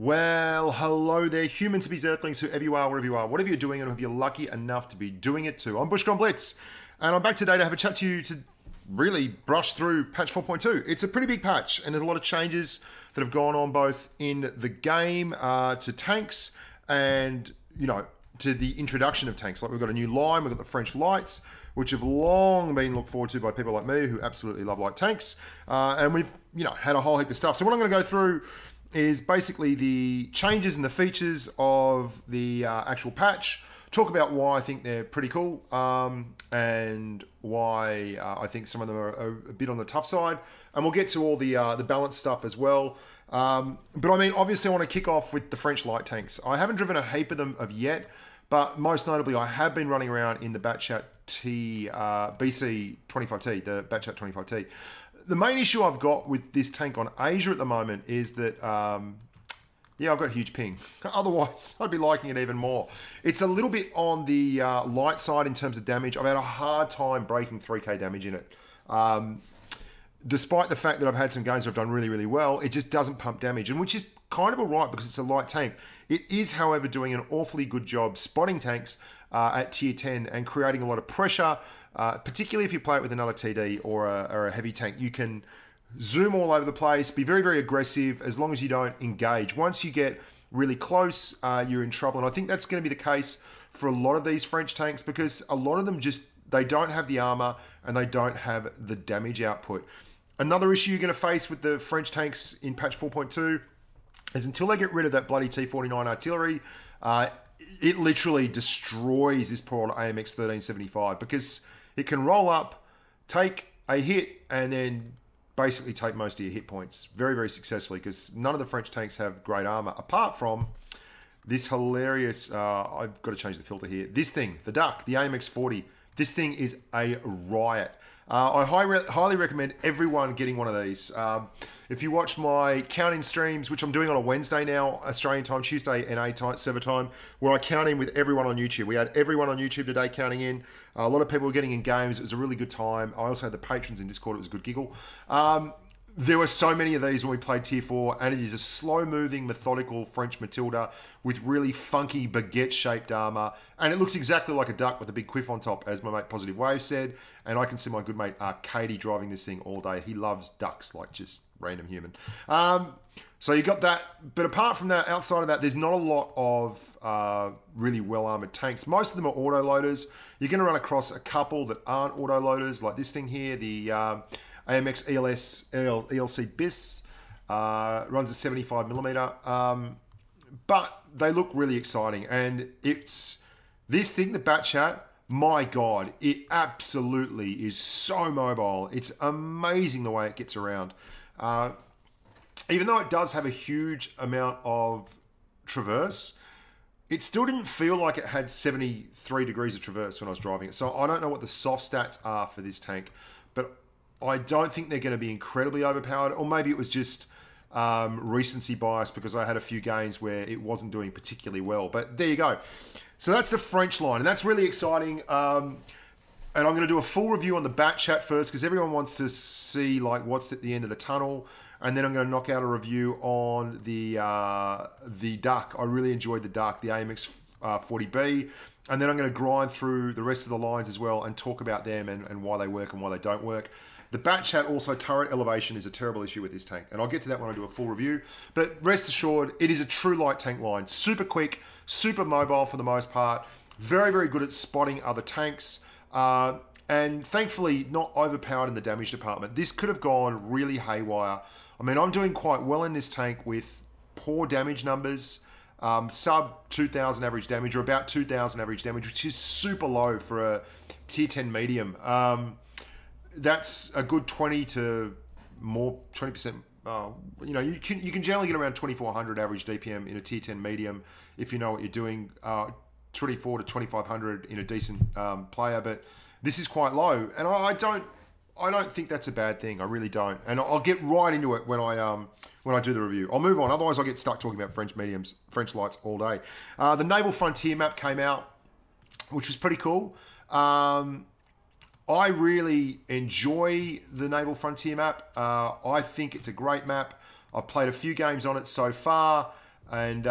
Well, hello there, humans, bees, earthlings, whoever you are, wherever you are, whatever you're doing, and if you're lucky enough to be doing it too. I'm Bushka on Blitz, and I'm back today to have a chat to you to really brush through patch 4.2. It's a pretty big patch, and there's a lot of changes that have gone on both in the game to tanks and, you know, to the introduction of tanks. Like, we've got a new line, we've got the French lights, which have long been looked forward to by people like me who absolutely love light tanks. And we've, you know, had a whole heap of stuff. So what I'm going to go through is basically the changes and the features of the actual patch, talk about why I think they're pretty cool, and why I think some of them are a bit on the tough side, and we'll get to all the balance stuff as well. But I mean, obviously I want to kick off with the French light tanks. I haven't driven a heap of them yet, but most notably I have been running around in the batchat BC 25T, the batchat 25T. The main issue I've got with this tank on Asia at the moment is that, yeah, I've got a huge ping. Otherwise, I'd be liking it even more. It's a little bit on the light side in terms of damage. I've had a hard time breaking 3k damage in it. Despite the fact that I've had some games where I've done really, really well, it just doesn't pump damage, and which is kind of alright because it's a light tank. It is, however, doing an awfully good job spotting tanks at tier 10 and creating a lot of pressure. Particularly if you play it with another TD or a heavy tank, you can zoom all over the place, be very, very aggressive as long as you don't engage. Once you get really close, you're in trouble. And I think that's going to be the case for a lot of these French tanks because a lot of them just, they don't have the armor and they don't have the damage output. Another issue you're going to face with the French tanks in patch 4.2 is until they get rid of that bloody T49 artillery, it literally destroys this poor old AMX 1375 because it can roll up, take a hit, and then basically take most of your hit points very, very successfully because none of the French tanks have great armor, apart from this hilarious, I've got to change the filter here, this thing, the Duck, the AMX 40. This thing is a riot. I highly recommend everyone getting one of these. If you watch my counting streams, which I'm doing on a Wednesday now, Australian time, Tuesday NA time, server time, where I count in with everyone on YouTube. We had everyone on YouTube today counting in. A lot of people were getting in games. It was a really good time. I also had the patrons in Discord. It was a good giggle. There were so many of these when we played Tier 4, and it is a slow-moving, methodical French Matilda with really funky baguette-shaped armor, and it looks exactly like a duck with a big quiff on top, as my mate Positive Wave said, and I can see my good mate Katie driving this thing all day. He loves ducks, like just random human. So you got that, but apart from that, outside of that, there's not a lot of really well-armored tanks. Most of them are auto-loaders. You're going to run across a couple that aren't auto-loaders, like this thing here, the AMX ELC BIS, runs a 75mm, but they look really exciting, and it's this thing, the batchat. My God, it absolutely is so mobile. It's amazing the way it gets around. Even though it does have a huge amount of traverse, it still didn't feel like it had 73 degrees of traverse when I was driving it. So I don't know what the soft stats are for this tank, but I don't think they're going to be incredibly overpowered, or maybe it was just recency bias because I had a few games where it wasn't doing particularly well. But there you go. So that's the French line, and that's really exciting. And I'm going to do a full review on the batchat first because everyone wants to see like what's at the end of the tunnel, and then I'm going to knock out a review on the Duck. I really enjoyed the Duck, the AMX 40B. And then I'm going to grind through the rest of the lines as well and talk about them and why they work and why they don't work. The batchat also, turret elevation is a terrible issue with this tank, and I'll get to that when I do a full review. But rest assured, it is a true light tank line. Super quick, super mobile for the most part. Very, very good at spotting other tanks. And thankfully, not overpowered in the damage department. This could have gone really haywire. I mean, I'm doing quite well in this tank with poor damage numbers. Sub 2,000 average damage, or about 2,000 average damage, which is super low for a tier 10 medium. That's a good 20 to more, 20%. You know, you can generally get around 2,400 average DPM in a tier 10 medium if you know what you're doing. 24 to 2,500 in a decent player, but this is quite low, and I don't think that's a bad thing. I really don't, and I'll get right into it when I do the review. I'll move on, otherwise I'll get stuck talking about French mediums, French lights all day. The Naval Frontier map came out, which was pretty cool. I really enjoy the Naval Frontier map. I think it's a great map. I've played a few games on it so far. And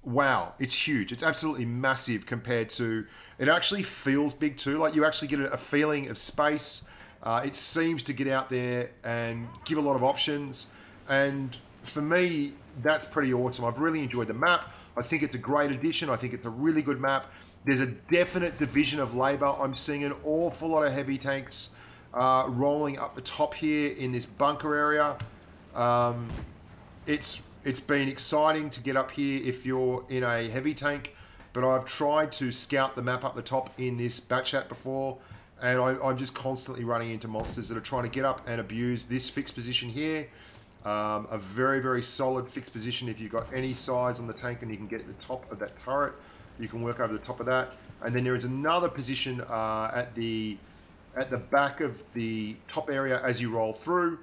wow, it's huge. It's absolutely massive compared to, it actually feels big too. Like you actually get a feeling of space. It seems to get out there and give a lot of options. And for me, that's pretty awesome. I've really enjoyed the map. I think it's a great addition. I think it's a really good map. There's a definite division of labor. I'm seeing an awful lot of heavy tanks rolling up the top here in this bunker area. It's been exciting to get up here if you're in a heavy tank, but I've tried to scout the map up the top in this batchat before, and I'm just constantly running into monsters that are trying to get up and abuse this fixed position here. A very, very solid fixed position. If you've got any sides on the tank and you can get the top of that turret, you can work over the top of that. And then there is another position at the back of the top area as you roll through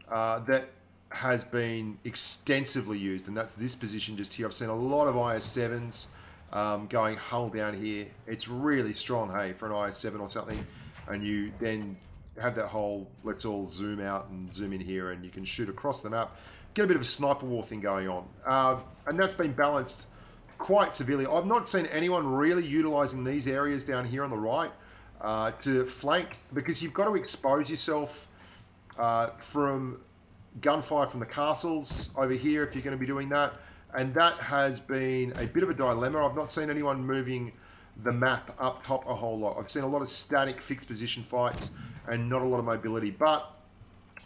that has been extensively used, and that's this position just here. I've seen a lot of IS-7s going hull down here. It's really strong, hey, for an IS-7 or something. And you then have that whole, let's all zoom out and zoom in here, and you can shoot across the map, get a bit of a sniper war thing going on. And that's been balanced quite severely. I've not seen anyone really utilizing these areas down here on the right to flank, because you've got to expose yourself from gunfire from the castles over here if you're going to be doing that. And that has been a bit of a dilemma. I've not seen anyone moving the map up top a whole lot. I've seen a lot of static fixed position fights and not a lot of mobility, but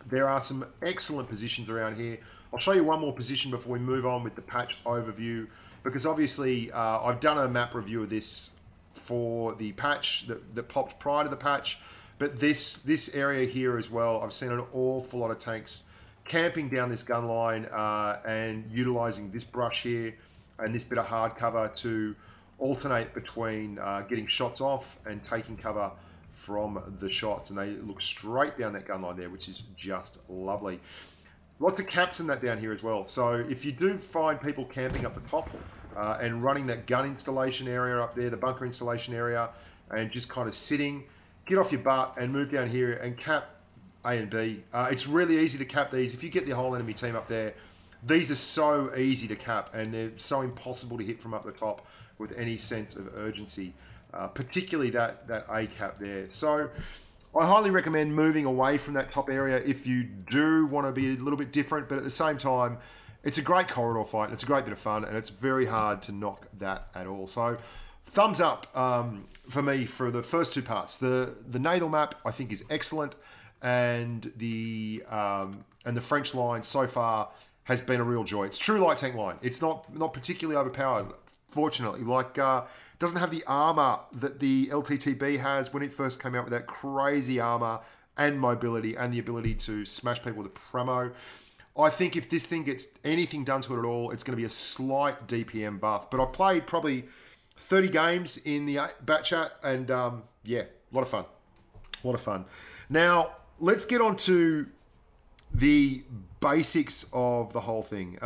there are some excellent positions around here. I'll show you one more position before we move on with the patch overview, because obviously I've done a map review of this for the patch that popped prior to the patch, but this area here as well, I've seen an awful lot of tanks camping down this gun line and utilizing this brush here and this bit of hard cover to alternate between getting shots off and taking cover from the shots, and they look straight down that gun line there, which is just lovely. Lots of caps in that down here as well. So if you do find people camping up the top and running that gun installation area up there, the bunker installation area, and just kind of sitting, get off your butt and move down here and cap A and B. It's really easy to cap these. If you get the whole enemy team up there, these are so easy to cap, and they're so impossible to hit from up the top with any sense of urgency, particularly that A cap there. So I highly recommend moving away from that top area if you do want to be a little bit different, but at the same time, it's a great corridor fight, and it's a great bit of fun, and it's very hard to knock that at all. So thumbs up for me for the first two parts. The naval map I think is excellent, and the French line so far has been a real joy. It's true light tank line. It's not particularly overpowered, fortunately. Like doesn't have the armor that the LTTB has when it first came out with that crazy armor and mobility and the ability to smash people with a premo. I think if this thing gets anything done to it at all, it's going to be a slight DPM buff. But I played probably 30 games in the batchat, and yeah, a lot of fun. A lot of fun. Now, let's get on to the basics of the whole thing.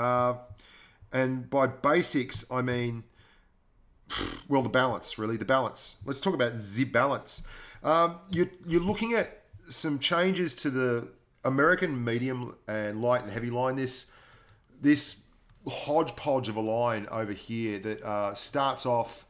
And by basics, I mean, well, the balance, really, the balance. Let's talk about the balance. You're looking at some changes to the American medium and light and heavy line. This hodgepodge of a line over here that starts off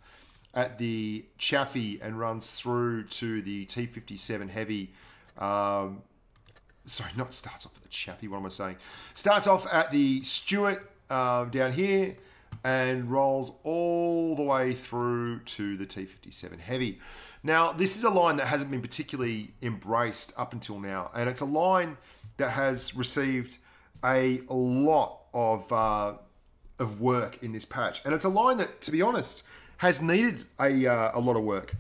at the Chaffee and runs through to the T57 Heavy. Sorry, not starts off at the Chaffee, what am I saying? Starts off at the Stuart down here and rolls all the way through to the T57 Heavy. Now, this is a line that hasn't been particularly embraced up until now, and it's a line that has received a lot of work in this patch, and it's a line that, to be honest, has needed a lot of work.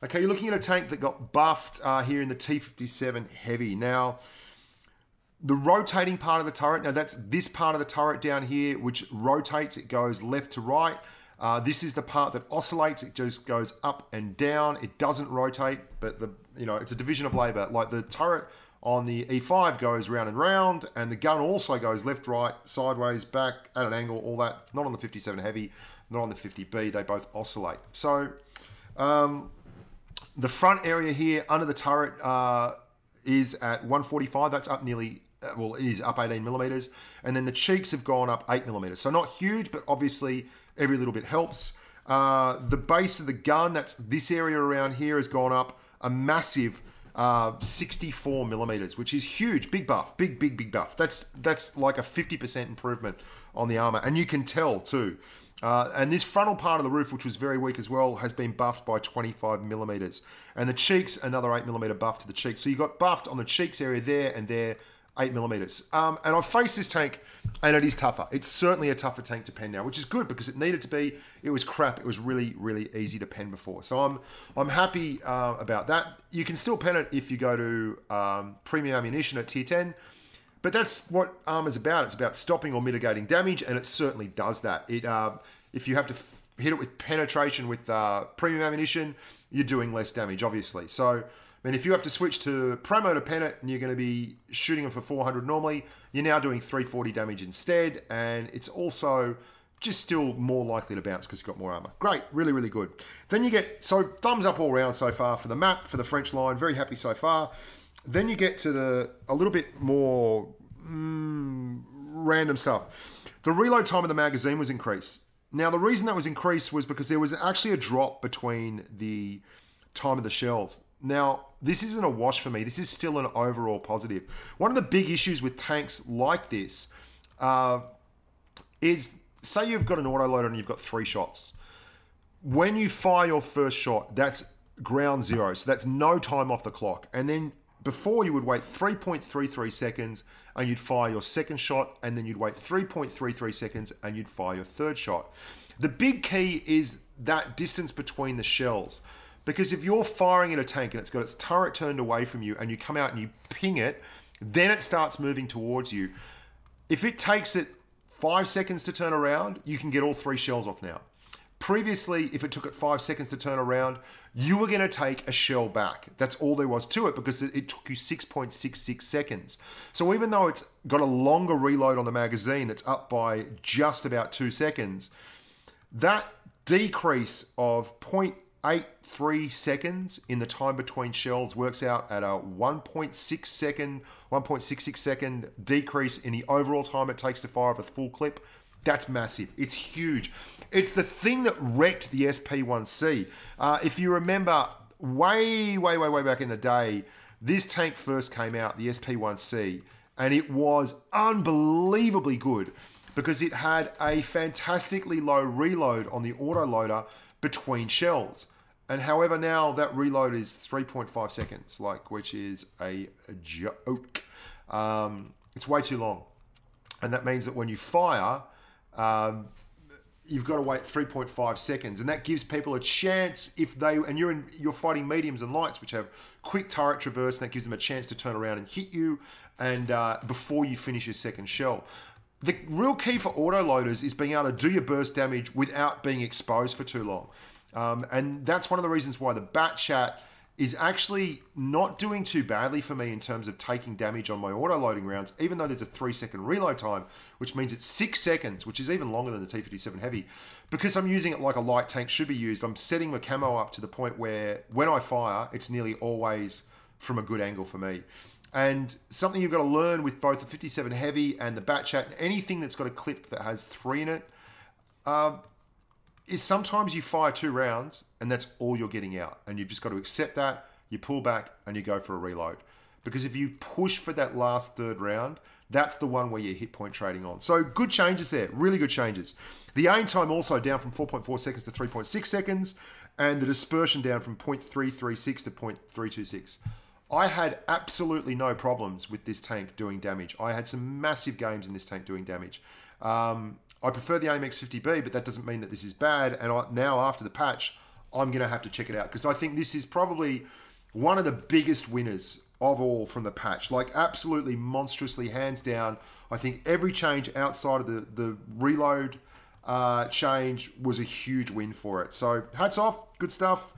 Okay, you're looking at a tank that got buffed here in the T57 Heavy. Now, the rotating part of the turret, now that's this part of the turret down here, which rotates, it goes left to right. This is the part that oscillates, it just goes up and down. It doesn't rotate, but it's a division of labor. Like the turret on the E5 goes round and round, and the gun also goes left, right, sideways, back, at an angle, all that. Not on the 57 Heavy, not on the 50B, they both oscillate. So, the front area here under the turret is at 145. That's up nearly well, it is up 18 millimeters. And then the cheeks have gone up 8 millimeters. So not huge, but obviously every little bit helps. The base of the gun, that's this area around here, has gone up a massive 64 millimeters, which is huge. Big buff, big buff. That's like a 50% improvement on the armor. And you can tell too. And this frontal part of the roof, which was very weak as well, has been buffed by 25 millimeters. And the cheeks, another 8 millimeter buff to the cheeks. So you got buffed on the cheeks area there and there, 8 millimeters. And I've faced this tank, and it is tougher. It's certainly a tougher tank to pen now, which is good because it needed to be. It was crap. It was really, really easy to pen before. So I'm happy about that. You can still pen it if you go to premium ammunition at tier 10. But that's what armor's about. It's about stopping or mitigating damage, and it certainly does that. If you have to hit it with penetration with premium ammunition, you're doing less damage, obviously. So, I mean, if you have to switch to promo to pen it, and you're going to be shooting them for 400 normally, you're now doing 340 damage instead, and it's also just still more likely to bounce because you've got more armor. Great, really, really good. Then you get, so thumbs up all round so far for the map, for the French line, very happy so far. Then you get to a little bit more random stuff. The reload time of the magazine was increased. Now, the reason that was increased was because there was actually a drop between the time of the shells. Now, this isn't a wash for me. This is still an overall positive. One of the big issues with tanks like this is, say you've got an autoloader and you've got 3 shots. When you fire your first shot, that's ground zero. So that's no time off the clock. And then before, you would wait 3.33 seconds and you'd fire your second shot, and then you'd wait 3.33 seconds and you'd fire your third shot. The big key is that distance between the shells. Because if you're firing at a tank and it's got its turret turned away from you and you come out and you ping it, then it starts moving towards you. If it takes it 5 seconds to turn around, you can get all 3 shells off now. Previously, if it took it 5 seconds to turn around, you were going to take a shell back. That's all there was to it because it took you 6.66 seconds. So even though it's got a longer reload on the magazine that's up by just about 2 seconds, that decrease of 0.83 seconds in the time between shells works out at a 1.66 second decrease in the overall time it takes to fire off a full clip. That's massive. It's huge. It's the thing that wrecked the SP1C. If you remember, way back in the day, this tank first came out, the SP1C, and it was unbelievably good because it had a fantastically low reload on the autoloader between shells. And however, now that reload is 3.5 seconds, which is a joke. It's way too long. And that means that when you fire, you've got to wait 3.5 seconds, and that gives people a chance and you're fighting mediums and lights, which have quick turret traverse, and that gives them a chance to turn around and hit you, and before you finish your second shell. The real key for autoloaders is being able to do your burst damage without being exposed for too long, and that's one of the reasons why the batchat is actually not doing too badly for me in terms of taking damage on my auto-loading rounds, even though there's a 3-second reload time, which means it's 6 seconds, which is even longer than the T57 Heavy. Because I'm using it like a light tank should be used, I'm setting my camo up to the point where when I fire, it's nearly always from a good angle for me. And something you've got to learn with both the 57 Heavy and the batchat, anything that's got a clip that has 3 in it, is sometimes you fire 2 rounds and that's all you're getting out. And you've just got to accept that, you pull back and you go for a reload. Because if you push for that last 3rd round, that's the one where you're hit point trading on. So good changes there, really good changes. The aim time also down from 4.4 seconds to 3.6 seconds, and the dispersion down from 0.336 to 0.326. I had absolutely no problems with this tank doing damage. I had some massive games in this tank doing damage. I prefer the AMX 50B, but that doesn't mean that this is bad. And now after the patch, I'm going to have to check it out because I think this is probably one of the biggest winners of all from the patch. Like absolutely monstrously, hands down. I think every change outside of the reload change was a huge win for it. So hats off, good stuff.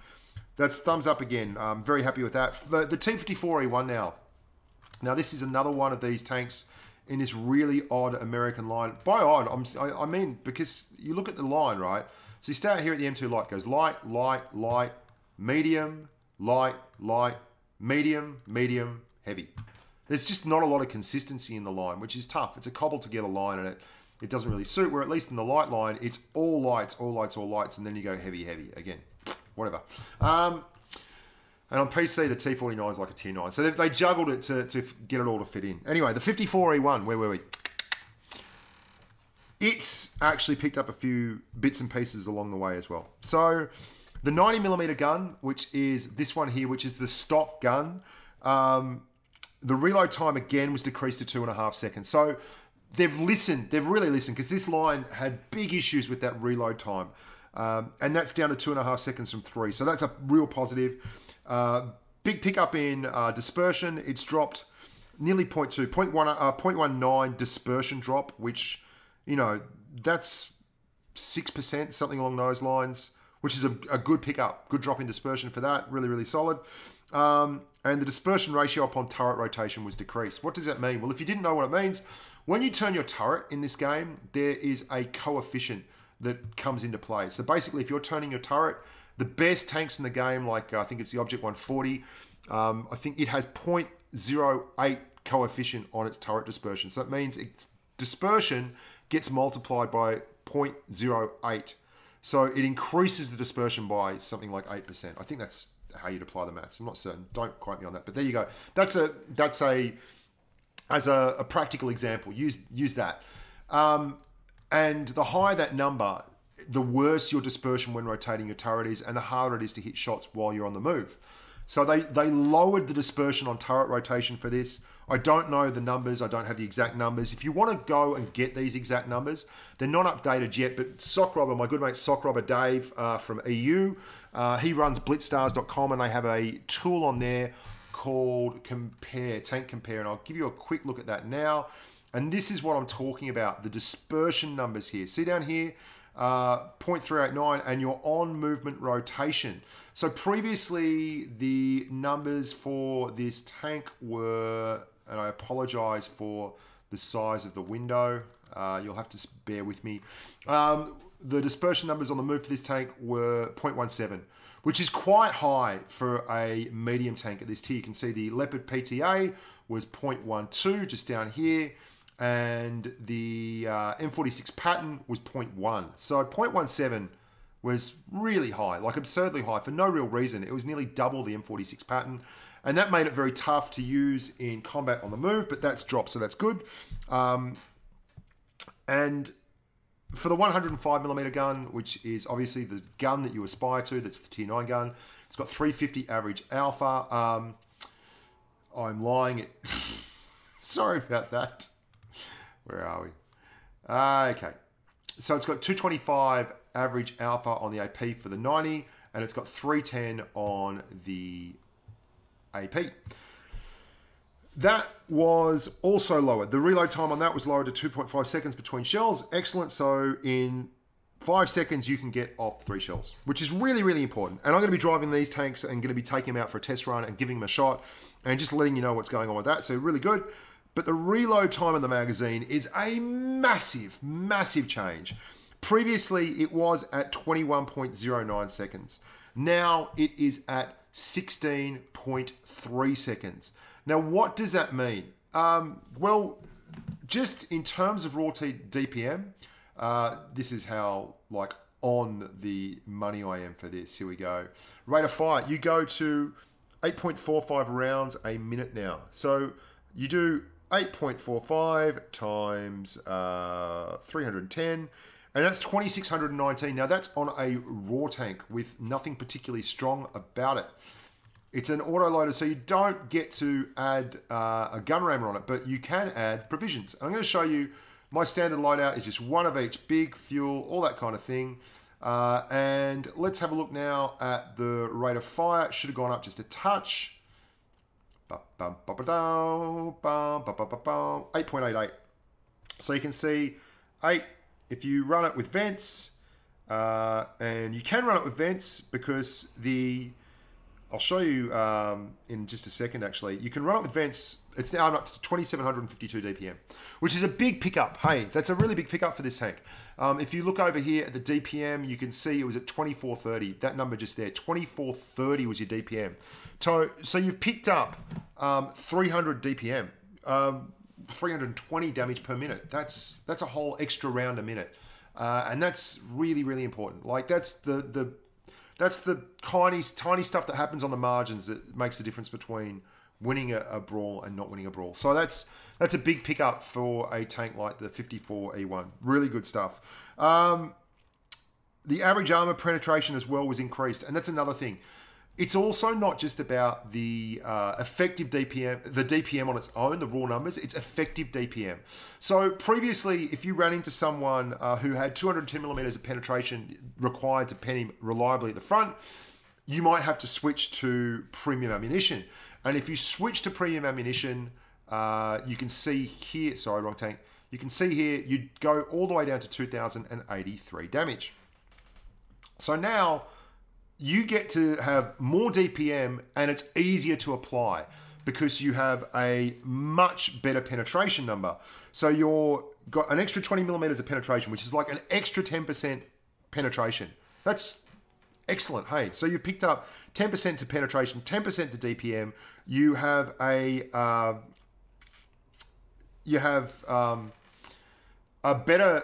That's thumbs up again. I'm very happy with that. The T54E1 now. Now this is another one of these tanks in this really odd American line. By odd, I mean because you look at the line, right? So you start here at the M2 light, goes light, light, light, medium, light, light, medium, medium, heavy. There's just not a lot of consistency in the line, which is tough. It's a cobble to get a line, and it doesn't really suit, where at least in the light line, it's all lights, all lights, all lights, and then you go heavy, heavy. Again, whatever. And on PC, the T49 is like a tier 9. So they juggled it to get it all to fit in. Anyway, the 54E1, where were we? It's actually picked up a few bits and pieces along the way as well. So the 90mm gun, which is this one here, which is the stock gun, the reload time again was decreased to 2.5 seconds. So they've really listened, because this line had big issues with that reload time. And that's down to 2.5 seconds from 3. So that's a real positive. Big pickup in dispersion. It's dropped nearly 0.19 dispersion drop, which, you know, that's 6%, something along those lines, which is a good pickup, good drop in dispersion for that. Really, really solid. And the dispersion ratio upon turret rotation was decreased. What does that mean? Well, if you didn't know what it means, when you turn your turret in this game, there is a coefficient that comes into play. So basically, if you're turning your turret, the best tanks in the game, like I think it's the Object 140, I think it has 0.08 coefficient on its turret dispersion. So that means its dispersion gets multiplied by 0.08. So it increases the dispersion by something like 8%. I think that's how you'd apply the maths. I'm not certain. Don't quote me on that. But there you go. That's as a practical example. Use that. And the higher that number, the worse your dispersion when rotating your turret is, and the harder it is to hit shots while you're on the move. So they lowered the dispersion on turret rotation for this. I don't know the numbers. I don't have the exact numbers. If you want to go and get these exact numbers, they're not updated yet. But Sockrobber, my good mate Sockrobber Dave from EU, he runs blitzstars.com, and they have a tool on there called Tank Compare. And I'll give you a quick look at that now. And this is what I'm talking about, the dispersion numbers here. See down here, 0.389, and your on movement rotation. So previously, the numbers for this tank were, and I apologize for the size of the window, you'll have to bear with me. The dispersion numbers on the move for this tank were 0.17, which is quite high for a medium tank at this tier. You can see the Leopard PTA was 0.12 just down here, and the M46 Patton was 0.1. So 0.17 was really high, like absurdly high for no real reason. It was nearly double the M46 Patton, and that made it very tough to use in combat on the move, but that's dropped, so that's good. And for the 105mm gun, which is obviously the gun that you aspire to, that's the tier 9 gun, it's got 350 average alpha. I'm lying. Sorry about that. Where are we? Okay. So it's got 225 average alpha on the AP for the 90, and it's got 310 on the AP. That was also lowered. The reload time on that was lowered to 2.5 seconds between shells. Excellent. So in 5 seconds, you can get off 3 shells, which is really, really important. And I'm going to be driving these tanks and going to be taking them out for a test run and giving them a shot and just letting you know what's going on with that. So really good. But the reload time of the magazine is a massive, massive change. Previously, it was at 21.09 seconds. Now it is at 16.3 seconds. Now, what does that mean? Well, just in terms of raw DPM, this is how, like, on the money I am for this. Here we go. Rate of fire. You go to 8.45 rounds a minute now. So you do 8.45 times 310, and that's 2,619. Now, that's on a raw tank with nothing particularly strong about it. It's an autoloader, so you don't get to add a gun rammer on it, but you can add provisions. I'm going to show you my standard loadout is just one of each, big, fuel, all that kind of thing. And let's have a look now at the rate of fire. It should have gone up just a touch. 8.88. So you can see 8 if you run it with vents, and you can run it with vents because I'll show you in just a second. Actually, you can run it with vents. It's now up to 2,752 DPM, which is a big pickup. Hey, that's a really big pickup for this tank. If you look over here at the DPM, you can see it was at 2430. That number just there, 2430 was your DPM. So you've picked up 300 DPM. 320 damage per minute. That's a whole extra round a minute, and that's really, really important. Like that's the tiny stuff that happens on the margins that makes the difference between winning a brawl and not winning a brawl. So that's a big pickup for a tank like the 54E1. Really good stuff. The average armor penetration as well was increased, and that's another thing. It's also not just about the effective DPM, the DPM on its own, the raw numbers, it's effective DPM. So previously, if you ran into someone who had 210 millimeters of penetration required to pen him reliably at the front, you might have to switch to premium ammunition. And if you switch to premium ammunition, you can see here, sorry, wrong tank. You can see here, you'd go all the way down to 2,083 damage. So now, you get to have more DPM and it's easier to apply because you have a much better penetration number. So you've got an extra 20 millimeters of penetration, which is like an extra 10% penetration. That's excellent. Hey, so you picked up 10% to penetration, 10% to DPM. You have a better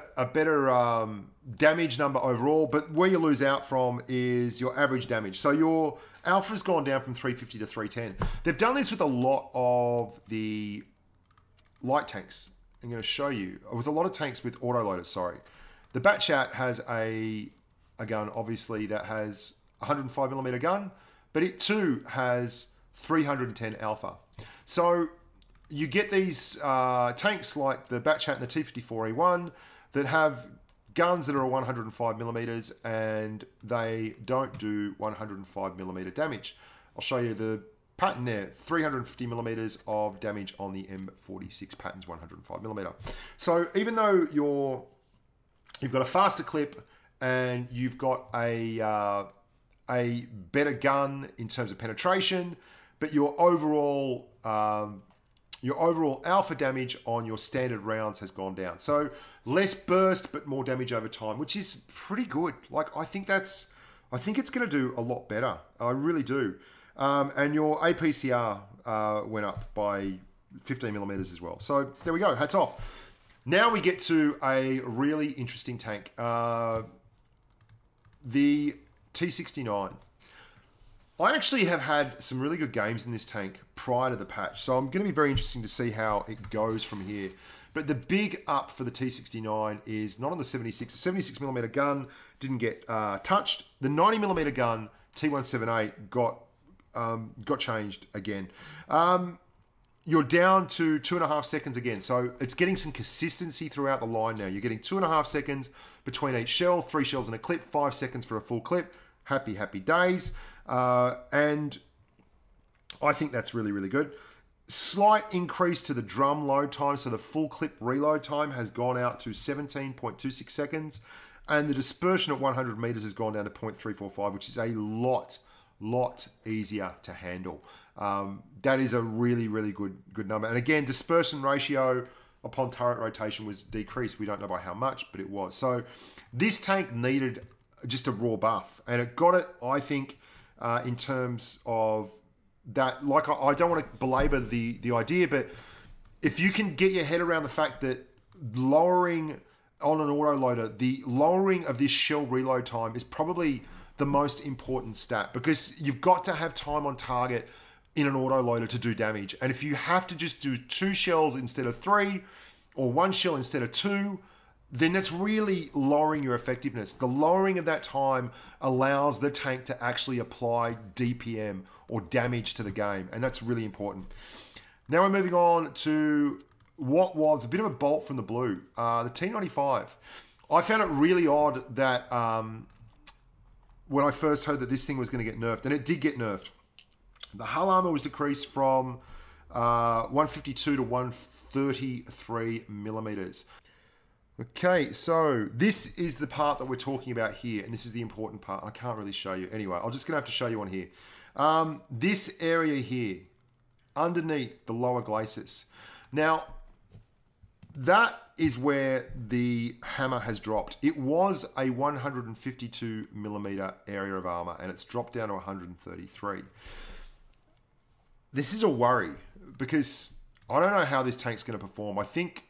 damage number overall, but where you lose out from is your average damage. So your alpha's gone down from 350 to 310. They've done this with a lot of the light tanks. I'm going to show you. With a lot of tanks with autoloaders, sorry. The batchat has a gun, obviously, that has 105 millimeter gun, but it too has 310 alpha. So you get these tanks like the batchat and the T54E1 that have guns that are 105 millimeters and they don't do 105 millimeter damage. I'll show you the pattern there. 350 millimeters of damage on the M46 patterns, 105 millimeter. So even though you've got a faster clip and you've got a better gun in terms of penetration, but your overall alpha damage on your standard rounds has gone down. So less burst, but more damage over time, which is pretty good. Like, I think it's going to do a lot better. I really do. And your APCR went up by 15 millimeters as well. So there we go. Hats off. Now we get to a really interesting tank. The T69. I actually have had some really good games in this tank prior to the patch, so I'm going to be very interesting to see how it goes from here. But the big up for the T69 is not on the 76. The 76mm gun didn't get touched. The 90mm gun, T178, got changed again. You're down to 2.5 seconds again, so it's getting some consistency throughout the line now. You're getting 2.5 seconds between each shell, 3 shells in a clip, 5 seconds for a full clip. Happy, happy days. And I think that's really, really good. Slight increase to the drum load time, so the full clip reload time has gone out to 17.26 seconds, and the dispersion at 100 meters has gone down to 0.345, which is a lot easier to handle. That is a really, really good number. And again, dispersion ratio upon turret rotation was decreased. We don't know by how much, but it was. So this tank needed just a raw buff, and it got it, I think, in terms of that. Like, I don't want to belabor the idea, but if you can get your head around the fact that lowering on an autoloader, the lowering of this shell reload time is probably the most important stat, because you've got to have time on target in an autoloader to do damage. And if you have to just do 2 shells instead of 3, or 1 shell instead of 2, then that's really lowering your effectiveness. The lowering of that time allows the tank to actually apply DPM or damage to the game, and that's really important. Now we're moving on to what was a bit of a bolt from the blue, the T95. I found it really odd that when I first heard that this thing was going to get nerfed, and it did get nerfed. The hull armor was decreased from 152 to 133 millimeters. Okay, so this is the part that we're talking about here, and this is the important part. I can't really show you. Anyway, I'm just going to have to show you on here. This area here, underneath the lower glacis. Now, that is where the hammer has dropped. It was a 152 millimeter area of armor, and it's dropped down to 133. This is a worry, because I don't know how this tank's going to perform. I think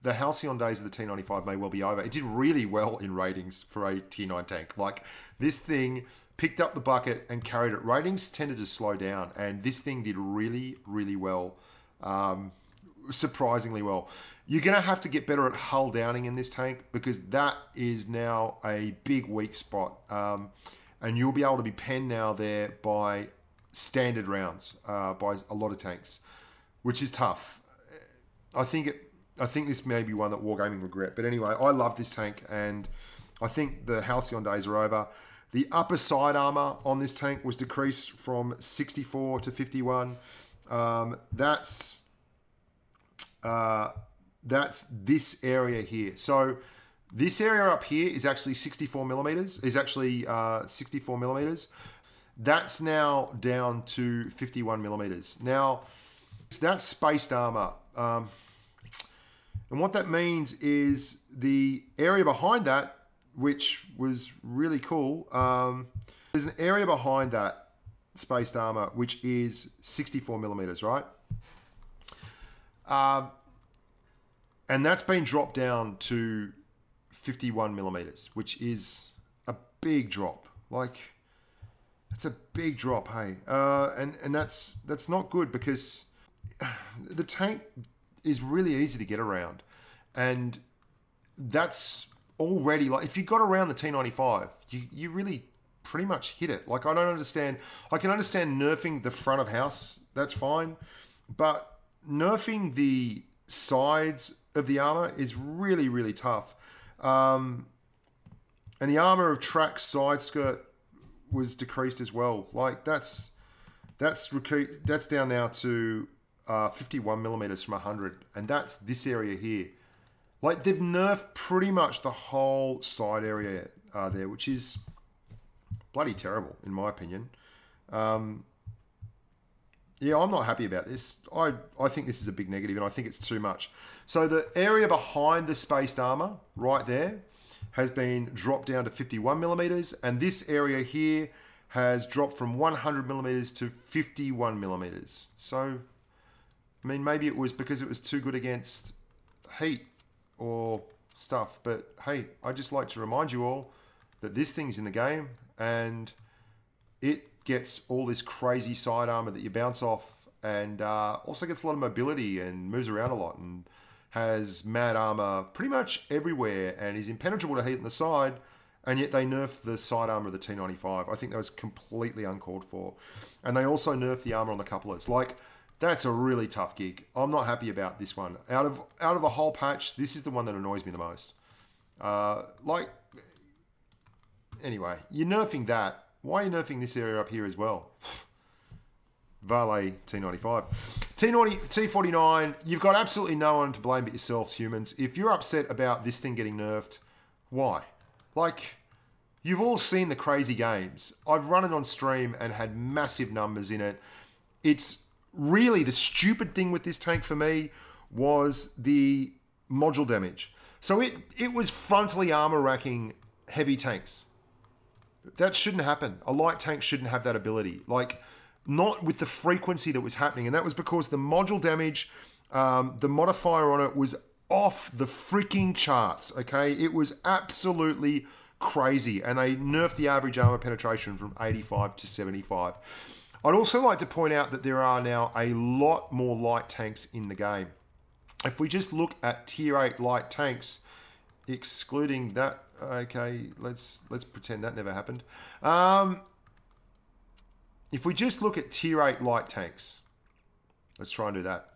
the halcyon days of the T95 may well be over. It did really well in ratings for a tier 9 tank. Like, this thing picked up the bucket and carried it. Ratings tended to slow down, and this thing did really, really well. Surprisingly well. You're going to have to get better at hull downing in this tank, because that is now a big weak spot. And you'll be able to be penned now there by standard rounds, by a lot of tanks, which is tough. I think this may be one that Wargaming regret. But anyway, I love this tank, and I think the halcyon days are over. The upper side armor on this tank was decreased from 64 to 51. That's this area here. So this area up here is actually 64 millimeters. Is actually 64 millimeters. That's now down to 51 millimeters. Now, that's spaced armor. And what that means is the area behind that, which was really cool, there's an area behind that spaced armor, which is 64 millimeters, right? And that's been dropped down to 51 millimeters, which is a big drop. Like, it's a big drop, hey? And that's not good, because the tank is really easy to get around. And that's already, like, if you got around the T95, you really pretty much hit it. Like, I don't understand. I can understand nerfing the front of house. That's fine. But nerfing the sides of the armor is really, really tough. And the armor of track side skirt was decreased as well. Like, that's down now to 51 millimeters from 100, and that's this area here. Like, they've nerfed pretty much the whole side area there, which is bloody terrible in my opinion. Yeah, I'm not happy about this. I think this is a big negative, and I think it's too much. So the area behind the spaced armor right there has been dropped down to 51 millimeters, and this area here has dropped from 100 millimeters to 51 millimeters. So, I mean, maybe it was because it was too good against heat or stuff, but hey, I just like to remind you all that this thing's in the game, and it gets all this crazy side armor that you bounce off, and also gets a lot of mobility and moves around a lot, and has mad armor pretty much everywhere, and is impenetrable to heat on the side, and yet they nerfed the side armor of the T95. I think that was completely uncalled for. And they also nerfed the armor on the couplers. Like, that's a really tough gig. I'm not happy about this one. Out of the whole patch, this is the one that annoys me the most. Anyway, you're nerfing that. Why are you nerfing this area up here as well? Valet T95. T49, you've got absolutely no one to blame but yourselves, humans. If you're upset about this thing getting nerfed, why? Like, you've all seen the crazy games. I've run it on stream and had massive numbers in it. It's really the stupid thing with this tank for me was the module damage. So it was frontally armor racking heavy tanks. That shouldn't happen. A light tank shouldn't have that ability. Like, not with the frequency that was happening. And that was because the module damage, the modifier on it was off the freaking charts, okay? It was absolutely crazy. And they nerfed the average armor penetration from 85 to 75. I'd also like to point out that there are now a lot more light tanks in the game. If we just look at tier 8 light tanks, excluding that, okay, let's pretend that never happened. If we just look at tier 8 light tanks, let's try and do that.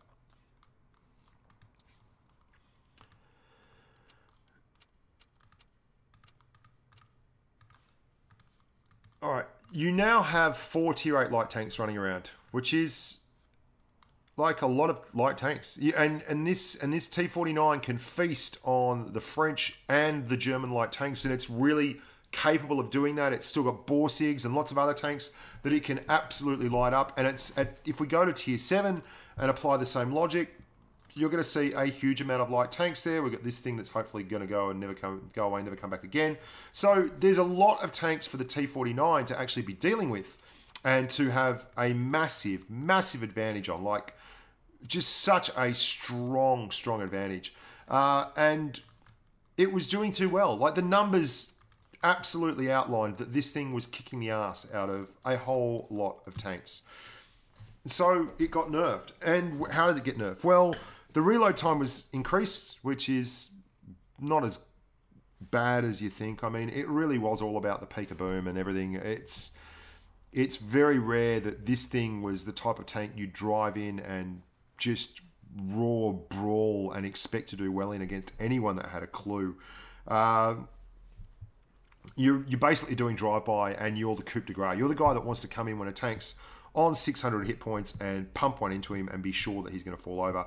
All right, you now have 4 tier 8 light tanks running around, which is like a lot of light tanks. And this T49 can feast on the French and the German light tanks, and it's really capable of doing that. It's still got Borsigs and lots of other tanks that it can absolutely light up. And if we go to tier 7 and apply the same logic, you're going to see a huge amount of light tanks there. We've got this thing that's hopefully going to go and go away, never come back again. So there's a lot of tanks for the T49 to actually be dealing with and to have a massive, massive advantage on. Like, Just such a strong advantage. And it was doing too well. Like, the numbers absolutely outlined that this thing was kicking the ass out of a whole lot of tanks. So it got nerfed. And how did it get nerfed? Well, the reload time was increased, which is not as bad as you think. I mean, it really was all about the peek-a-boom and everything. It's very rare that this thing was the type of tank you drive in and just raw brawl and expect to do well in against anyone that had a clue. You're basically doing drive-by, and you're the coup de grace. You're the guy that wants to come in when a tank's on 600 hit points and pump one into him and be sure that he's going to fall over.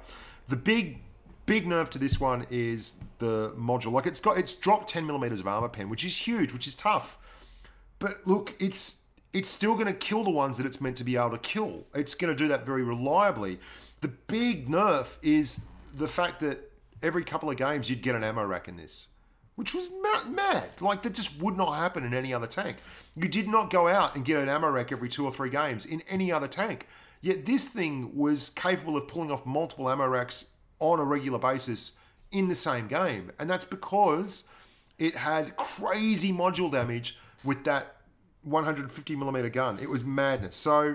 The big nerf to this one is the module. Like, it's dropped 10 millimeters of armor pen, which is huge, which is tough. But look, it's still going to kill the ones that it's meant to be able to kill. It's going to do that very reliably. The big nerf is the fact that every couple of games you'd get an ammo rack in this, which was mad. Like, that just would not happen in any other tank. You did not go out and get an ammo rack every 2 or 3 games in any other tank. Yet this thing was capable of pulling off multiple ammo racks on a regular basis in the same game. And that's because it had crazy module damage with that 150mm gun. It was madness. So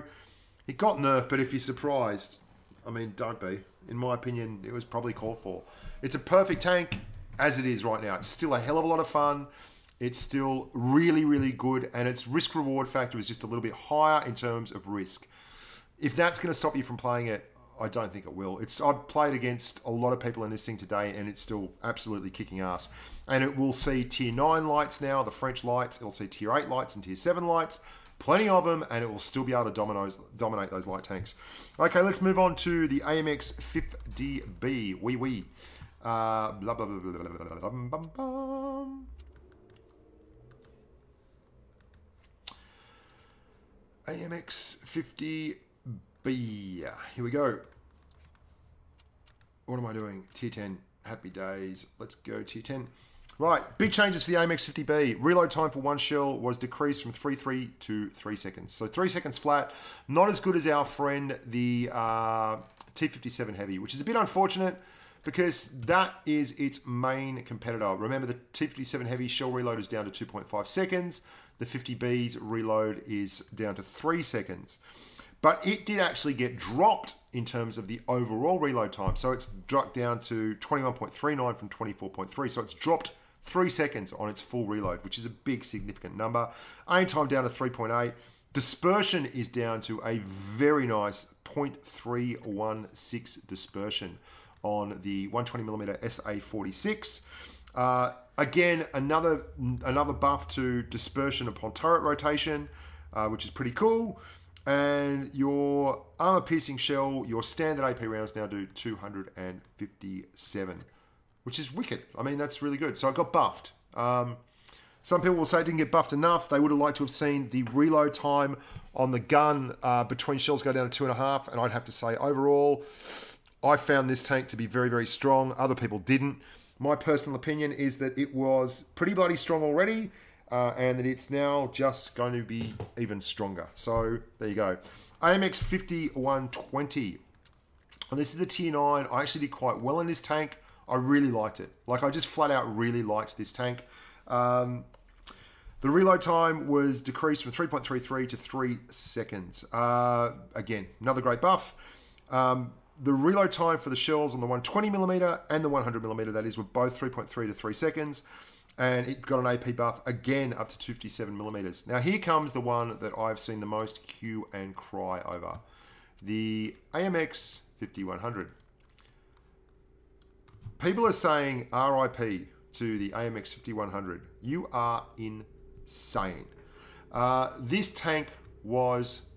it got nerfed, but if you're surprised, I mean, don't be. In my opinion, it was probably called for. It's a perfect tank as it is right now. It's still a hell of a lot of fun. It's still really, really good, and its risk-reward factor is just a little bit higher in terms of risk. If that's going to stop you from playing it, I don't think it will. I've played against a lot of people in this thing today, and it's still absolutely kicking ass. And it will see Tier 9 lights now, the French lights. It'll see Tier 8 lights and Tier 7 lights. Plenty of them, and it will still be able to dominate those light tanks. Okay, let's move on to the AMX 50B. Blah, blah, blah, blah, blah, blah, blah, blah. AMX 50B. Here we go. What am I doing? Tier 10. Happy days. Let's go Tier 10. Right, big changes for the AMX 50B. Reload time for one shell was decreased from 3.3 to 3 seconds. So 3 seconds flat. Not as good as our friend, the T57 Heavy, which is a bit unfortunate because that is its main competitor. Remember, the T57 Heavy shell reload is down to 2.5 seconds. The 50B's reload is down to 3 seconds. But it did actually get dropped in terms of the overall reload time. So it's dropped down to 21.39 from 24.3. So it's dropped 3 seconds on its full reload, which is a big significant number. Aim time down to 3.8. Dispersion is down to a very nice 0.316 dispersion on the 120mm SA46. Again, another buff to dispersion upon turret rotation, which is pretty cool. And your armor piercing shell, your standard AP rounds now do 257, which is wicked. I mean, that's really good. So it got buffed. Some people will say it didn't get buffed enough. They would have liked to have seen the reload time on the gun between shells go down to 2.5. And I'd have to say, overall, I found this tank to be very, very strong. Other people didn't. My personal opinion is that it was pretty bloody strong already, and that it's now just going to be even stronger. So there you go. AMX 5120. And this is the Tier 9. I actually did quite well in this tank. I really liked it. Like, I just flat out really liked this tank. The reload time was decreased from 3.33 to 3 seconds. Again, another great buff. The reload time for the shells on the 120mm and the 100mm, that is, were both 3.3 to 3 seconds. And it got an AP buff, again, up to 257mm. Now, here comes the one that I've seen the most hue and cry over. The AMX 5100. People are saying RIP to the AMX 5100. You are insane. This tank was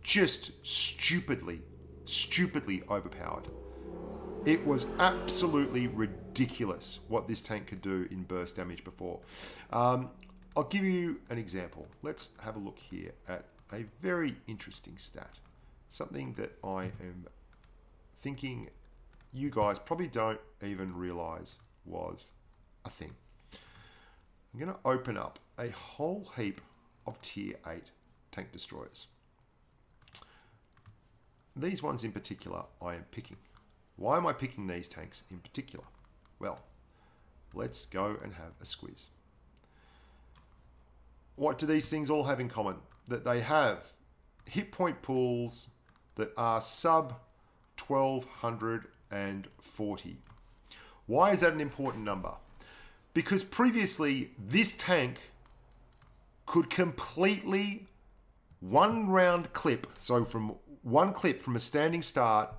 just stupidly overpowered. It was absolutely ridiculous what this tank could do in burst damage before. I'll give you an example. Let's have a look here at a very interesting stat. Something that I am thinking you guys probably don't even realize was a thing. I'm going to open up a whole heap of Tier 8 tank destroyers. these ones in particular I am picking. Why am I picking these tanks in particular? Well, let's go and have a squiz. What do these things all have in common? That they have hit point pools that are sub 1240. Why is that an important number? Because previously this tank could completely one round clip, so from one clip from a standing start,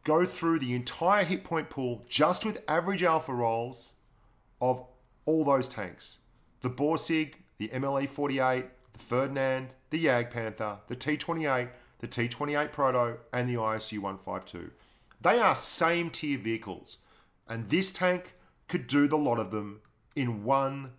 go through the entire hit point pool just with average alpha rolls of all those tanks. The Borsig, the MLE 48, the Ferdinand, the Jag Panther, the T28, the T28 Proto, and the ISU 152. They are same tier vehicles. And this tank could do the lot of them in one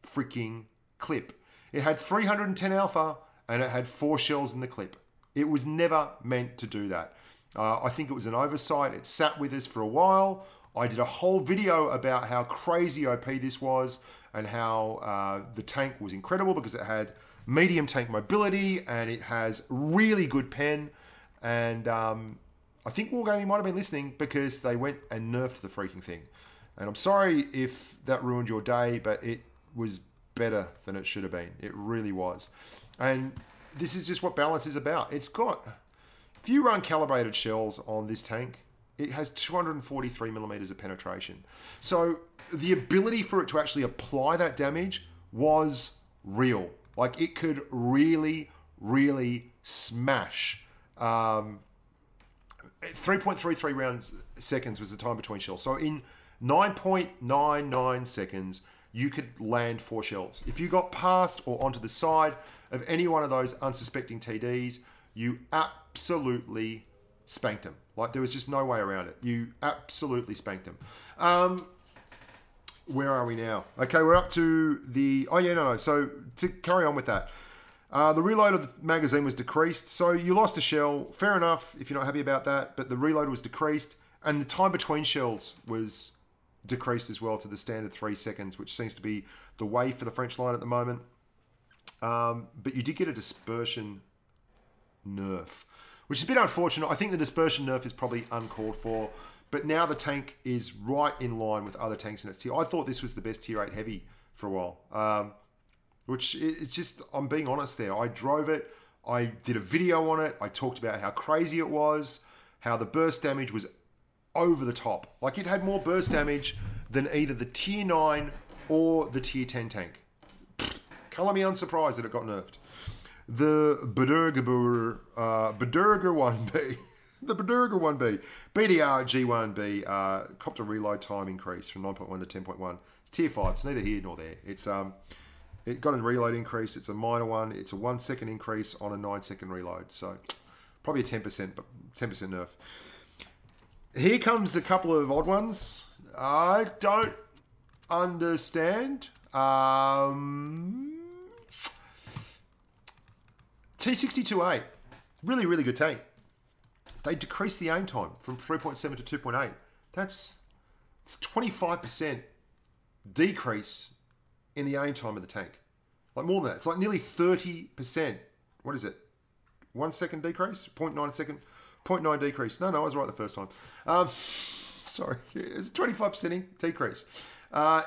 freaking clip. It had 310 alpha and it had 4 shells in the clip. It was never meant to do that. I think it was an oversight. It sat with us for a while. I did a whole video about how crazy OP this was and how the tank was incredible because it had medium tank mobility and it has really good pen. And I think Wargaming might have been listening because they went and nerfed the freaking thing. And I'm sorry if that ruined your day, but it was better than it should have been. It really was. And this is just what balance is about. It's got, if you run calibrated shells on this tank, it has 243 millimeters of penetration. So the ability for it to actually apply that damage was real. Like it could really, really smash. 3.33 rounds seconds was the time between shells. So in 9.99 seconds, you could land 4 shells. If you got past or onto the side of any one of those unsuspecting TDs, you absolutely spanked them. Like there was just no way around it. You absolutely spanked them. Where are we now? Okay, we're up to the... Oh, yeah, no. So to carry on with that. The reload of the magazine was decreased. So you lost a shell. Fair enough if you're not happy about that. But the reload was decreased. And the time between shells was decreased as well to the standard 3 seconds, which seems to be the way for the French line at the moment. But you did get a dispersion nerf, which is a bit unfortunate. I think the dispersion nerf is probably uncalled for. But now the tank is right in line with other tanks in its tier. I thought this was the best tier 8 heavy for a while. Which it's just, I'm being honest there. I drove it. I did a video on it. I talked about how crazy it was, how the burst damage was over the top. Like it had more burst damage than either the tier 9 or the tier 10 tank. Colour me unsurprised that it got nerfed. The Bedurger 1B, the Bedurger 1B, BDR G1B, copped a reload time increase from 9.1 to 10.1. It's tier 5. It's neither here nor there. It's it got a reload increase. It's a minor one. It's a 1 second increase on a 9 second reload. So probably a 10%, but 10% nerf. Here comes a couple of odd ones. I don't understand. T62A, really, really good tank. They decreased the aim time from 3.7 to 2.8. It's 25% decrease in the aim time of the tank. Like more than that. It's like nearly 30%. What is it? 1 second decrease? 0.9 second? 0.9 decrease. No, I was right the first time. Sorry. It's 25% decrease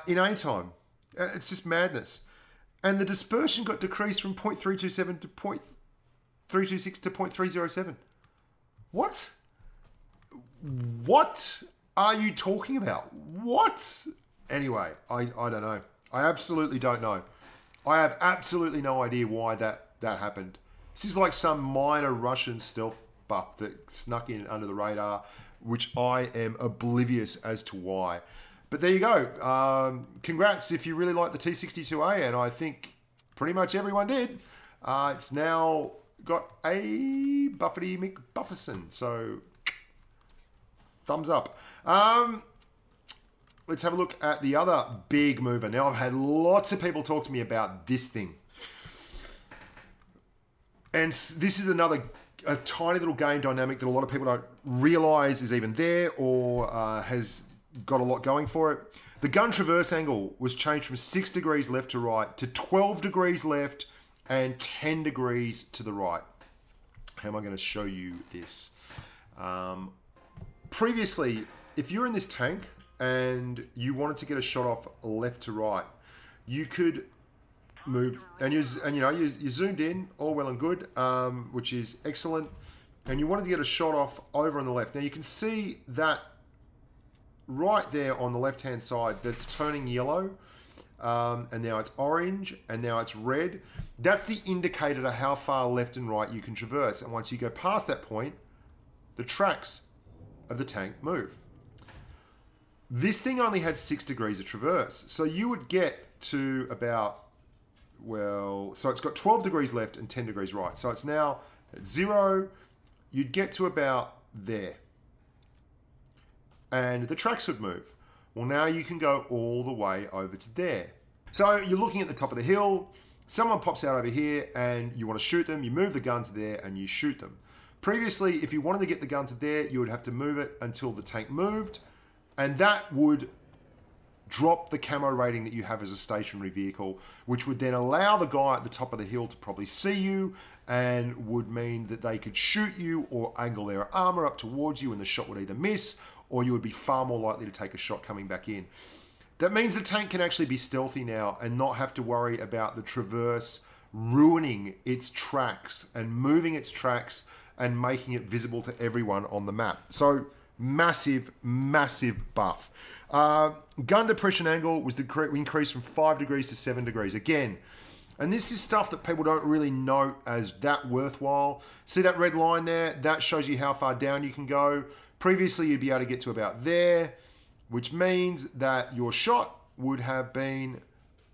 in aim time. It's just madness. And the dispersion got decreased from 0.327 to 0.326 to 0.307. What? What are you talking about? What? Anyway, I don't know. I absolutely don't know. I have absolutely no idea why that happened. This is like some minor Russian stealth buff that snuck in under the radar, which I am oblivious as to why. But there you go. Congrats if you really like the T62A, and I think pretty much everyone did. It's now got a Buffety McBufferson, so thumbs up. Let's have a look at the other big mover. Now, I've had lots of people talk to me about this thing. And this is a tiny little game dynamic that a lot of people don't realize is even there or has got a lot going for it. The gun traverse angle was changed from 6 degrees left to right to 12 degrees left and 10 degrees to the right. How am I going to show you this? Previously, if you're in this tank and you wanted to get a shot off left to right, you could move, and you zoomed in, all well and good, which is excellent. And you wanted to get a shot off over on the left. Now you can see that right there on the left-hand side, that's turning yellow, and now it's orange, and now it's red. That's the indicator to how far left and right you can traverse. And once you go past that point, the tracks of the tank move. This thing only had 6 degrees of traverse. So you would get to about, well, so it's got 12 degrees left and 10 degrees right. So it's now at 0. You'd get to about there. And the tracks would move. Well, now you can go all the way over to there. So you're looking at the top of the hill. Someone pops out over here and you want to shoot them. You move the gun to there and you shoot them. Previously, if you wanted to get the gun to there, you would have to move it until the tank moved. And that would drop the camo rating that you have as a stationary vehicle, which would then allow the guy at the top of the hill to probably see you, and would mean that they could shoot you or angle their armor up towards you, and the shot would either miss, or you would be far more likely to take a shot coming back in. That means the tank can actually be stealthy now and not have to worry about the traverse ruining its tracks and moving its tracks and making it visible to everyone on the map. So massive, massive buff. Gun depression angle was increased from 5 degrees to 7 degrees. Again, and this is stuff that people don't really note as that worthwhile. See that red line there? That shows you how far down you can go. Previously, you'd be able to get to about there, which means that your shot would have been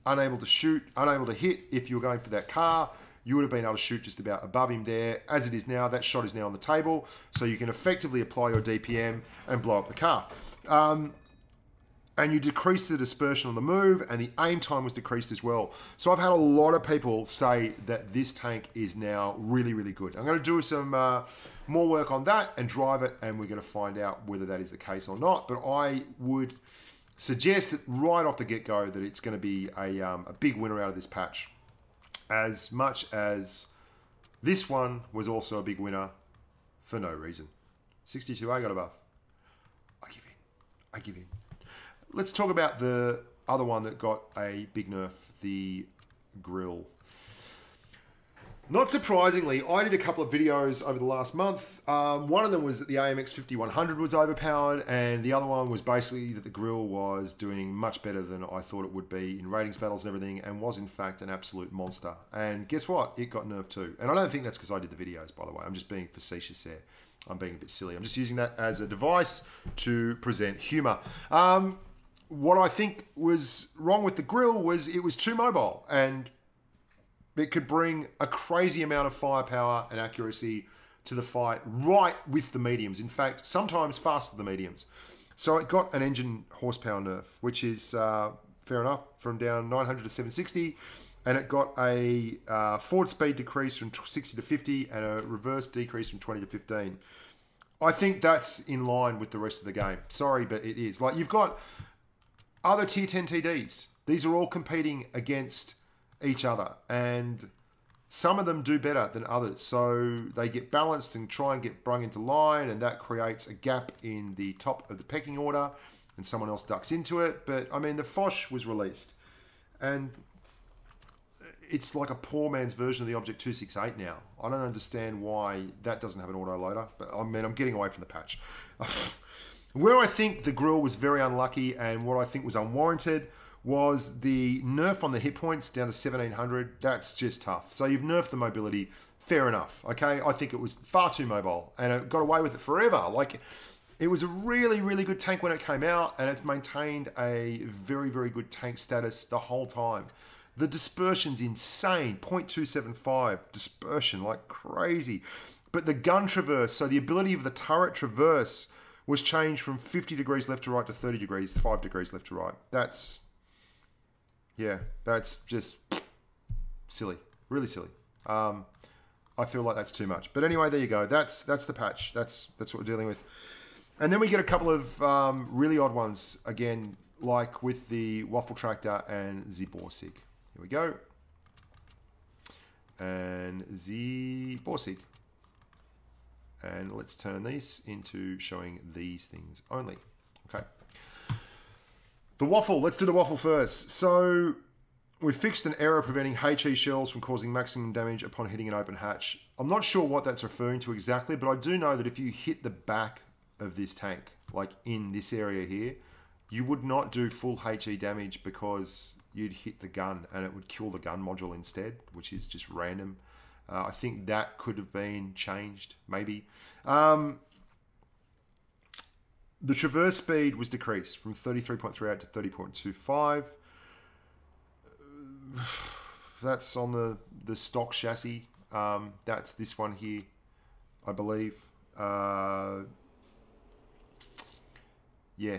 unable to shoot, unable to hit if you were going for that car. You would have been able to shoot just about above him there. As it is now, that shot is now on the table, so you can effectively apply your DPM and blow up the car. And you decrease the dispersion on the move, and the aim time was decreased as well. So I've had a lot of people say that this tank is now really, really good. I'm going to do some more work on that and drive it, and we're going to find out whether that is the case or not. But I would suggest that right off the get-go that it's going to be a big winner out of this patch. As much as this one was also a big winner for no reason. 62, I got a buff. I give in. I give in. Let's talk about the other one that got a big nerf, the Grille. Not surprisingly, I did a couple of videos over the last month. One of them was that the AMX 5100 was overpowered, and the other one was basically that the Grille was doing much better than I thought it would be in ratings battles and everything, and was in fact an absolute monster. And guess what? It got nerfed too. And I don't think that's because I did the videos, by the way. I'm just being facetious there. I'm being a bit silly. I'm just using that as a device to present humor. What I think was wrong with the Grille was it was too mobile, and it could bring a crazy amount of firepower and accuracy to the fight right with the mediums. In fact, sometimes faster than the mediums. So it got an engine horsepower nerf, which is fair enough, from down 900 to 760. And it got a forward speed decrease from 60 to 50 and a reverse decrease from 20 to 15. I think that's in line with the rest of the game. Sorry, but it is. Like, you've got other tier 10 TDs. These are all competing against each other, and some of them do better than others. So they get balanced and try and get brung into line, and that creates a gap in the top of the pecking order, and someone else ducks into it. But I mean, the Foch was released, and it's like a poor man's version of the Object 268 now. I don't understand why that doesn't have an autoloader, but I mean, I'm getting away from the patch. Where I think the Grille was very unlucky, and what I think was unwarranted, was the nerf on the hit points down to 1700. That's just tough. So you've nerfed the mobility, fair enough. Okay, I think it was far too mobile, and it got away with it forever. Like, it was a really, really good tank when it came out, and it's maintained a very, very good tank status the whole time. The dispersion's insane, 0.275 dispersion, like crazy. But the gun traverse, so the ability of the turret traverse, was changed from 50 degrees left to right to 30 degrees, 5 degrees left to right. That's, yeah, that's just silly, really silly. I feel like that's too much. But anyway, there you go. That's the patch. That's what we're dealing with. And then we get a couple of really odd ones, again, like with the Waffle Tractor and the Borsig. Here we go. And the Borsig. And let's turn these into showing these things only. Okay. The waffle, let's do the waffle first. So we fixed an error preventing HE shells from causing maximum damage upon hitting an open hatch. I'm not sure what that's referring to exactly, but I do know that if you hit the back of this tank, like in this area here, you would not do full HE damage because you'd hit the gun and it would kill the gun module instead, which is just random. I think that could have been changed, maybe. The traverse speed was decreased from 33.38 to 30.25. That's on the stock chassis. That's this one here, I believe. Yeah,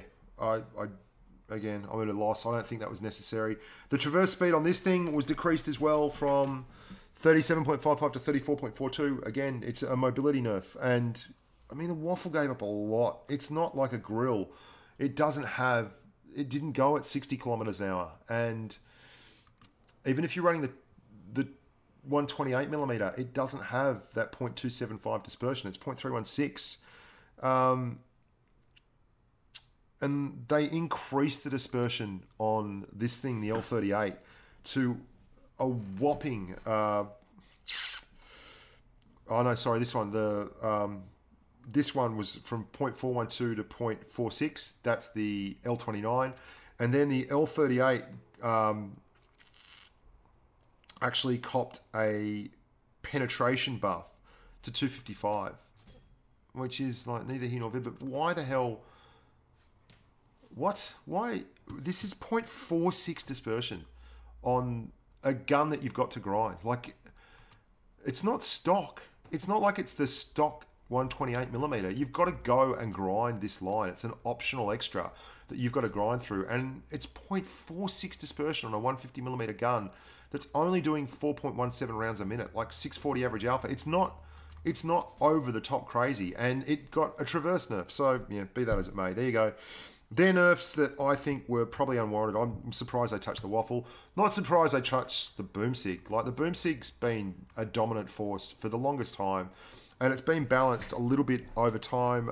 again, I'm at a loss. I don't think that was necessary. The traverse speed on this thing was decreased as well from 37.55 to 34.42. Again, it's a mobility nerf. And, I mean, the Waffle gave up a lot. It's not like a Grille. It didn't go at 60 kilometers an hour. And even if you're running the 128 millimeter, it doesn't have that 0.275 dispersion. It's 0.316. And they increased the dispersion on this thing, the L38, to a whopping... this one. This one was from 0.412 to 0.46. That's the L29. And then the L38 actually copped a penetration buff to 255, which is like neither here nor there. But why the hell... What? Why? This is 0.46 dispersion on a gun that you've got to grind. Like, it's not stock. It's not like it's the stock 128 millimeter. You've got to go and grind this line. It's an optional extra that you've got to grind through. And it's 0.46 dispersion on a 150 millimeter gun that's only doing 4.17 rounds a minute, like 640 average alpha. It's not over the top crazy. And it got a traverse nerf. So, yeah, be that as it may. There you go. They're nerfs that I think were probably unwarranted. I'm surprised they touched the Waffle. Not surprised they touched the Boomsig. Like, the Boomsig's been a dominant force for the longest time, and it's been balanced a little bit over time.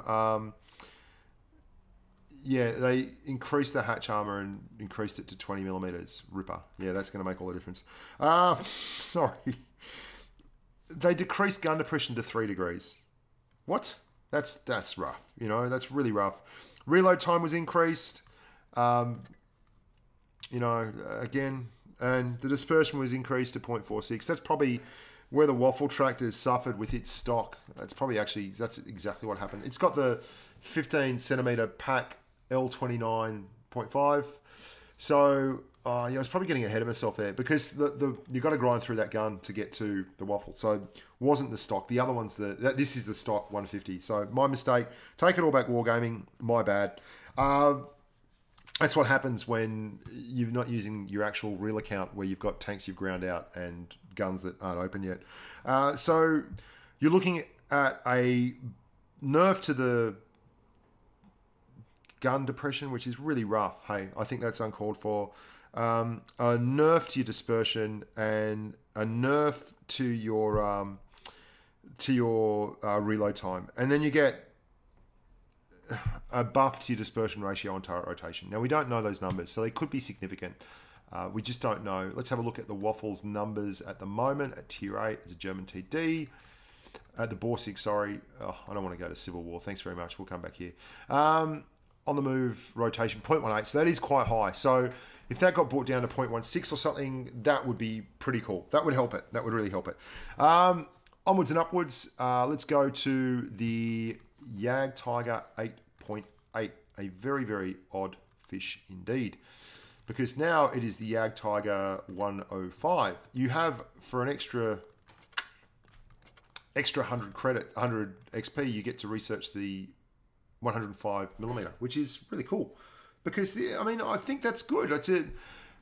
Yeah, they increased the hatch armor and increased it to 20 millimeters. Ripper. Yeah, that's going to make all the difference. Sorry. They decreased gun depression to 3 degrees. What? That's rough. You know, that's really rough. Reload time was increased, you know, again, and the dispersion was increased to 0.46. That's probably where the Waffle tractor suffered with its stock. That's exactly what happened. It's got the 15 centimeter pack L29.5. So, yeah, I was probably getting ahead of myself there because you got to grind through that gun to get to the Waffle. So, wasn't the stock. The other one's this is the stock 150. So, my mistake. Take it all back, Wargaming. My bad. That's what happens when you're not using your actual real account where you've got tanks you've ground out and guns that aren't open yet. So, you're looking at a nerf to the gun depression, which is really rough. Hey, I think that's uncalled for. A nerf to your dispersion and a nerf to your reload time, and then you get a buff to your dispersion ratio on turret rotation. Now we don't know those numbers, so they could be significant. We just don't know. Let's have a look at the Waffle's numbers at the moment. At tier 8 as a German TD. At the Borsig, sorry. Oh, I don't want to go to Civil War. Thanks very much. We'll come back here. On the move rotation 0.18, so that is quite high. So if that got brought down to 0.16 or something, that would be pretty cool. That would help it. That would really help it. Onwards and upwards. Let's go to the Jag Tiger 8.8. A very, very odd fish indeed. Because now it is the Jag Tiger 105. You have, for an extra 100 credit, 100 XP, you get to research the 105 millimeter, which is really cool. Because, I mean, I think that's good. That's it.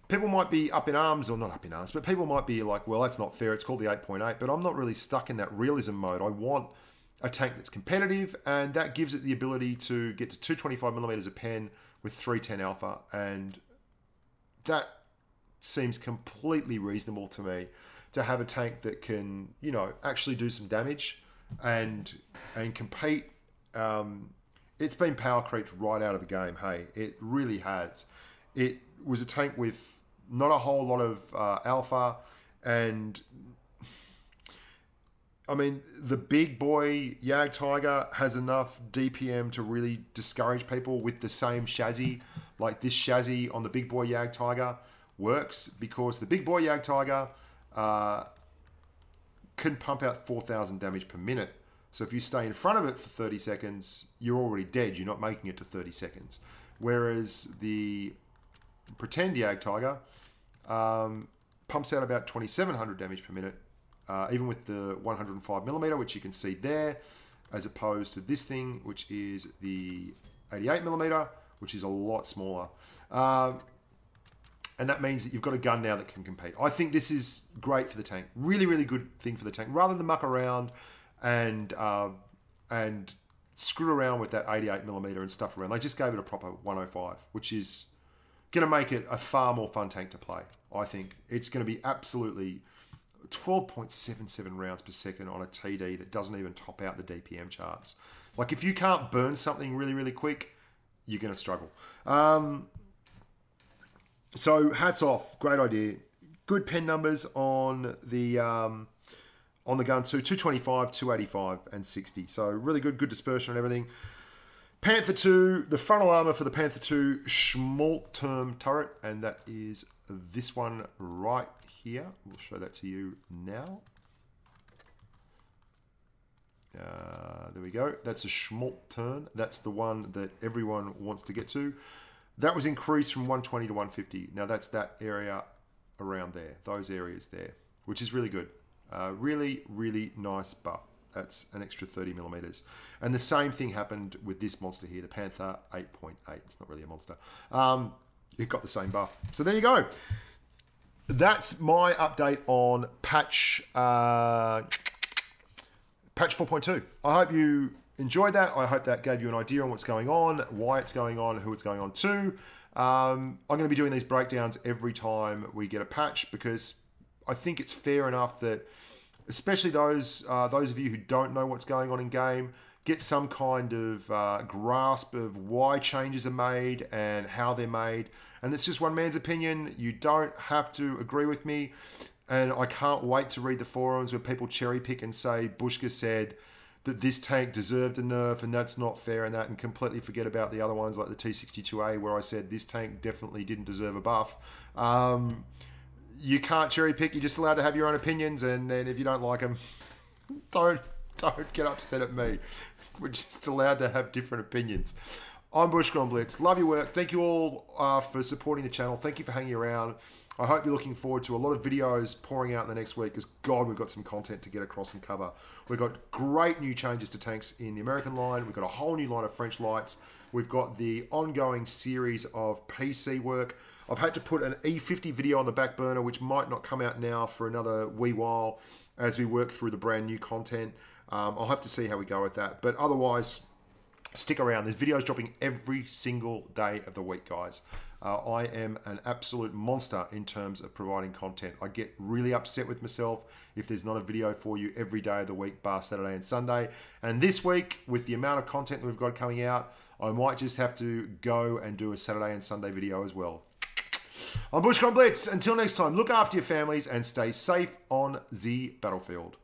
People might be up in arms, or not up in arms, but people might be like, well, that's not fair. It's called the 8.8, but I'm not really stuck in that realism mode. I want a tank that's competitive, and that gives it the ability to get to 225 millimeters a pen with 310 alpha, and that seems completely reasonable to me, to have a tank that can, you know, actually do some damage and compete. It's been power creeped right out of the game. Hey, it really has. It was a tank with not a whole lot of alpha, and I mean, the big boy Yag Tiger has enough DPM to really discourage people with the same chassis. Like this chassis on the big boy Yag Tiger works because the big boy Yag Tiger can pump out 4,000 damage per minute. So if you stay in front of it for 30 seconds, you're already dead. You're not making it to 30 seconds. Whereas the pretend Yag Tiger pumps out about 2,700 damage per minute, even with the 105mm, which you can see there, as opposed to this thing, which is the 88mm, which is a lot smaller. And that means that you've got a gun now that can compete. I think this is great for the tank. Really, really good thing for the tank. Rather than muck around and screw around with that 88mm and stuff around, they just gave it a proper 105, which is going to make it a far more fun tank to play. I think it's going to be absolutely 12.77 rounds per second on a TD that doesn't even top out the DPM charts. Like if you can't burn something really, really quick, you're going to struggle. So hats off, great idea. Good pen numbers on the gun too, 225, 285, and 60. So really good dispersion and everything. Panther 2, the frontal armor for the Panther 2 Schmalk-Term turret, and that is this one right here. We'll show that to you now. There we go. That's a Schmalk-Term. That's the one that everyone wants to get to. That was increased from 120 to 150. Now that's that area around there, those areas there, which is really good. Really, really nice buff. That's an extra 30mm. And the same thing happened with this monster here, the Panther 8.8. It's not really a monster. It got the same buff. So there you go. That's my update on patch 4.2. I hope you enjoyed that. I hope that gave you an idea on what's going on, why it's going on, who it's going on to. I'm going to be doing these breakdowns every time we get a patch because I think it's fair enough that, especially those of you who don't know what's going on in game, get some kind of grasp of why changes are made and how they're made. And it's just one man's opinion. You don't have to agree with me. And I can't wait to read the forums where people cherry pick and say Bushka said that this tank deserved a nerf and that's not fair and that, and completely forget about the other ones like the T62A where I said this tank definitely didn't deserve a buff. You can't cherry pick. You're just allowed to have your own opinions, and if you don't like them, don't get upset at me. We're just allowed to have different opinions. I'm Bushka on Blitz. Love your work. Thank you all for supporting the channel. Thank you for hanging around. I hope you're looking forward to a lot of videos pouring out in the next week because, God, we've got some content to get across and cover. We've got great new changes to tanks in the American line. We've got a whole new line of French lights. We've got the ongoing series of PC work. I've had to put an E50 video on the back burner, which might not come out now for another wee while as we work through the brand new content. I'll have to see how we go with that. But otherwise, stick around. There's videos dropping every single day of the week, guys. I am an absolute monster in terms of providing content. I get really upset with myself if there's not a video for you every day of the week, bar Saturday and Sunday. And this week, with the amount of content that we've got coming out, I might just have to go and do a Saturday and Sunday video as well. I'm Bushka on Blitz. Until next time, look after your families and stay safe on the battlefield.